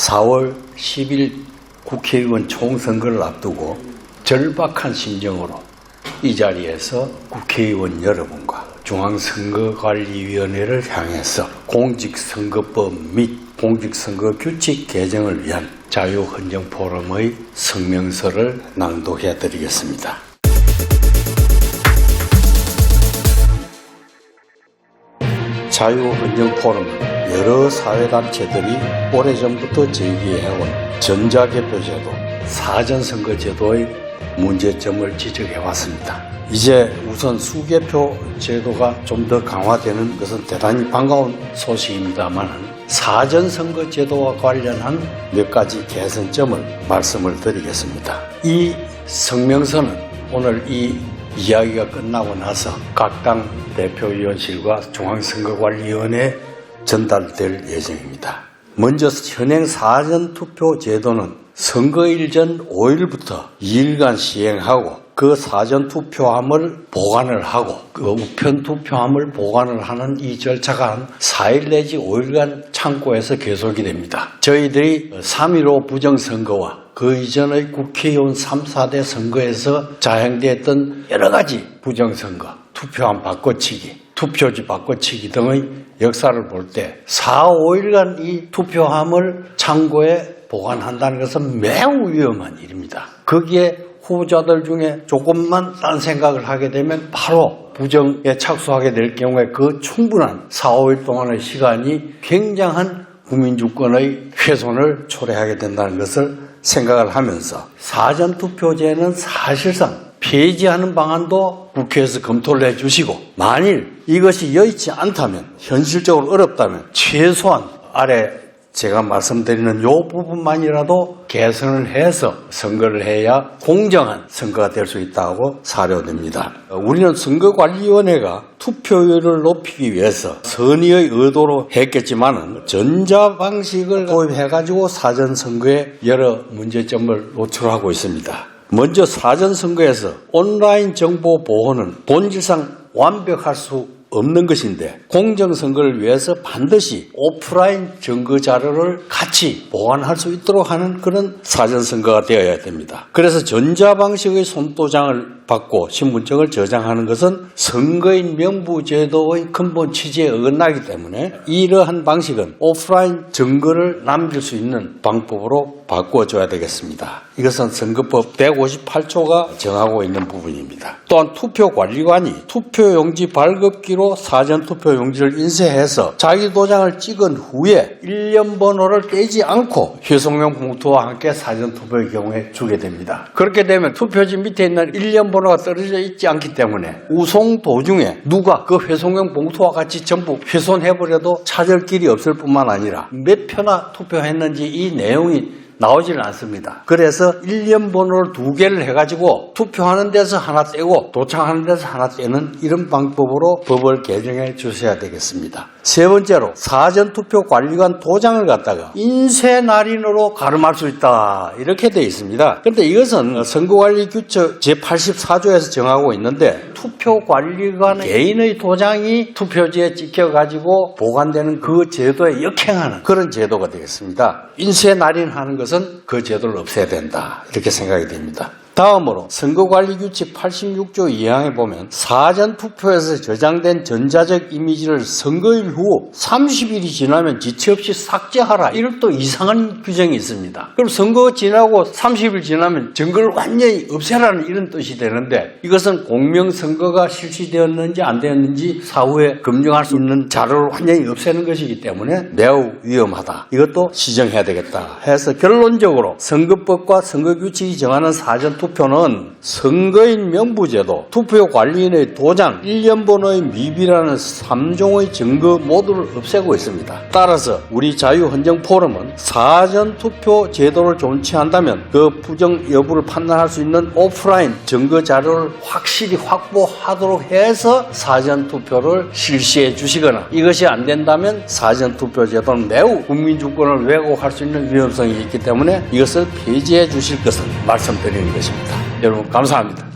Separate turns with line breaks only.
4월 10일 국회의원 총선거를 앞두고 절박한 심정으로 이 자리에서 국회의원 여러분과 중앙선거관리위원회를 향해서 공직선거법 및 공직선거규칙 개정을 위한 자유헌정포럼의 성명서를 낭독해 드리겠습니다. 자유헌정포럼은 여러 사회단체들이 오래전부터 제기해온 전자개표제도, 사전선거제도의 문제점을 지적해왔습니다. 이제 우선 수개표 제도가 좀 더 강화되는 것은 대단히 반가운 소식입니다만 사전선거제도와 관련한 몇 가지 개선점을 말씀을 드리겠습니다. 이 성명서는 오늘 이 이야기가 끝나고 나서 각 당 대표위원실과 중앙선거관리위원회에 전달될 예정입니다. 먼저 현행 사전투표 제도는 선거일 전 5일부터 2일간 시행하고 그 사전투표함을 보관을 하고 그 우편투표함을 보관을 하는 이 절차가 한 4일 내지 5일간 창고에서 계속이 됩니다. 저희들이 3.15 부정선거와 그 이전의 국회의원 3, 4대 선거에서 자행됐던 여러 가지 부정선거, 투표함 바꿔치기, 투표지 바꿔치기 등의 역사를 볼 때 4, 5일간 이 투표함을 창고에 보관한다는 것은 매우 위험한 일입니다. 거기에 후보자들 중에 조금만 딴 생각을 하게 되면 바로 부정에 착수하게 될 경우에 그 충분한 4, 5일 동안의 시간이 굉장한 국민주권의 훼손을 초래하게 된다는 것을 생각을 하면서 사전투표제는 사실상 폐지하는 방안도 국회에서 검토를 해주시고 만일 이것이 여의치 않다면 현실적으로 어렵다면 최소한 아래 제가 말씀드리는 이 부분만이라도 개선을 해서 선거를 해야 공정한 선거가 될 수 있다고 사료됩니다. 우리는 선거관리위원회가 투표율을 높이기 위해서 선의의 의도로 했겠지만은 전자방식을 도입해가지고 사전선거에 여러 문제점을 노출하고 있습니다. 먼저 사전선거에서 온라인 정보 보호는 본질상 완벽할 수 없는 것인데 공정선거를 위해서 반드시 오프라인 증거 자료를 같이 보관할 수 있도록 하는 그런 사전선거가 되어야 됩니다. 그래서 전자방식의 손도장을 받고 신분증을 저장하는 것은 선거인 명부제도의 근본 취지에 어긋나기 때문에 이러한 방식은 오프라인 증거를 남길 수 있는 방법으로 바꿔줘야 되겠습니다. 이것은 선거법 158조가 정하고 있는 부분입니다. 또한 투표관리관이 투표용지 발급기로 사전투표용지를 인쇄해서 자기 도장을 찍은 후에 1년 번호를 떼지 않고 회송용 봉투와 함께 사전투표의 경우에 주게 됩니다. 그렇게 되면 투표지 밑에 있는 1년 번호가 떨어져 있지 않기 때문에 우송 도중에 누가 그 회송용 봉투와 같이 전부 훼손해버려도 찾을 길이 없을 뿐만 아니라 몇 표나 투표했는지 이 내용이 나오지는 않습니다. 그래서 1년 번호를 2개를 해가지고 투표하는 데서 하나 떼고 도착하는 데서 하나 떼는 이런 방법으로 법을 개정해 주셔야 되겠습니다. 세 번째로 사전투표관리관 도장을 갖다가 인쇄날인으로 가름할 수 있다 이렇게 되어 있습니다. 그런데 이것은 선거관리규칙 제84조에서 정하고 있는데 투표관리관 개인의 도장이 투표지에 찍혀가지고 보관되는 그 제도에 역행하는 그런 제도가 되겠습니다. 인쇄날인하는 것은 그 제도를 없애야 된다 이렇게 생각이 됩니다. 다음으로 선거관리규칙 86조 2항에 보면 사전투표에서 저장된 전자적 이미지를 선거일 후 30일이 지나면 지체 없이 삭제하라 이런 또 이상한 규정이 있습니다. 그럼 선거 지나고 30일 지나면 증거를 완전히 없애라는 이런 뜻이 되는데 이것은 공명선거가 실시되었는지 안 되었는지 사후에 검증할 수 있는 자료를 완전히 없애는 것이기 때문에 매우 위험하다. 이것도 시정해야 되겠다 해서 결론적으로 선거법과 선거규칙이 정하는 사전투표는 선거인 명부제도, 투표관리인의 도장, 1년 번호의 미비라는 3종의 증거 모두를 없애고 있습니다. 따라서 우리 자유헌정포럼은 사전투표 제도를 존치한다면 그 부정 여부를 판단할 수 있는 오프라인 증거 자료를 확실히 확보하도록 해서 사전투표를 실시해 주시거나 이것이 안 된다면 사전투표 제도는 매우 국민주권을 왜곡할 수 있는 위험성이 있기 때문에 이것을 폐지해 주실 것을 말씀드리는 것입니다. 여러분 감사합니다.